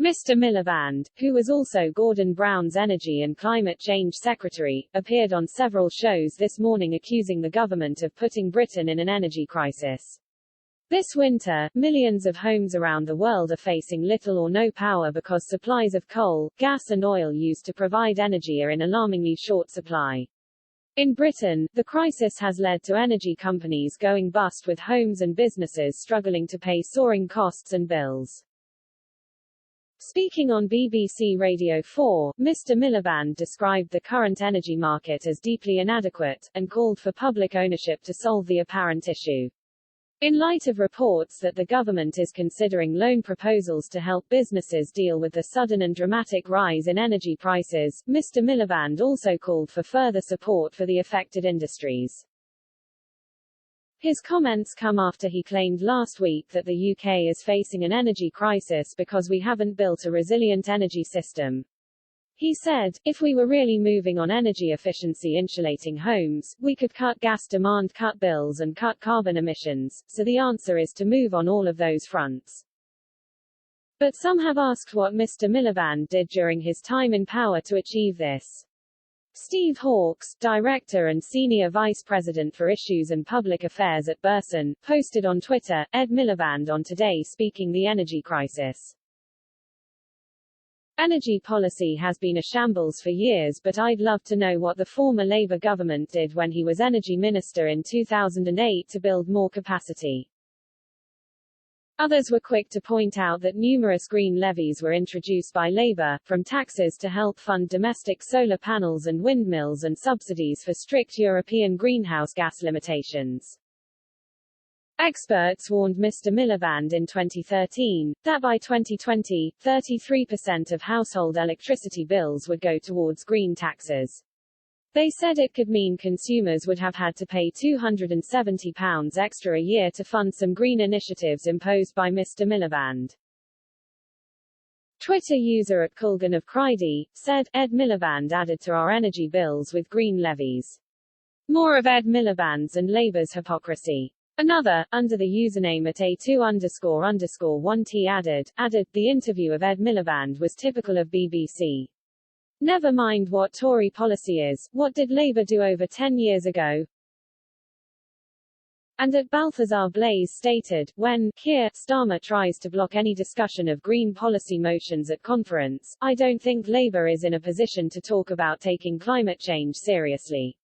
Mr. Miliband, who was also Gordon Brown's Energy and Climate Change Secretary, appeared on several shows this morning accusing the government of putting Britain in an energy crisis. This winter, millions of homes around the world are facing little or no power because supplies of coal, gas and oil used to provide energy are in alarmingly short supply. In Britain, the crisis has led to energy companies going bust with homes and businesses struggling to pay soaring costs and bills. Speaking on BBC Radio 4, Mr. Miliband described the current energy market as deeply inadequate, and called for public ownership to solve the apparent issue. In light of reports that the government is considering loan proposals to help businesses deal with the sudden and dramatic rise in energy prices, Mr. Miliband also called for further support for the affected industries. His comments come after he claimed last week that the UK is facing an energy crisis because we haven't built a resilient energy system. He said, if we were really moving on energy efficiency insulating homes, we could cut gas demand, cut bills and cut carbon emissions, so the answer is to move on all of those fronts. But some have asked what Mr. Miliband did during his time in power to achieve this. Steve Hawkes, Director and Senior Vice President for Issues and Public Affairs at Burson, posted on Twitter, Ed Miliband on Today speaking the energy crisis. Energy policy has been a shambles for years, but I'd love to know what the former Labour government did when he was Energy Minister in 2008 to build more capacity. Others were quick to point out that numerous green levies were introduced by Labour, from taxes to help fund domestic solar panels and windmills and subsidies for strict European greenhouse gas limitations. Experts warned Mr. Miliband in 2013, that by 2020, 33% of household electricity bills would go towards green taxes. They said it could mean consumers would have had to pay £270 extra a year to fund some green initiatives imposed by Mr. Miliband. Twitter user at Culgan of Cridey said, Ed Miliband added to our energy bills with green levies. More of Ed Miliband's and Labour's hypocrisy. Another, under the username at A2__1T added, the interview of Ed Miliband was typical of BBC. Never mind what Tory policy is, what did Labour do over 10 years ago? And at Balthazar Blaze stated, when Keir Starmer tries to block any discussion of green policy motions at conference, I don't think Labour is in a position to talk about taking climate change seriously.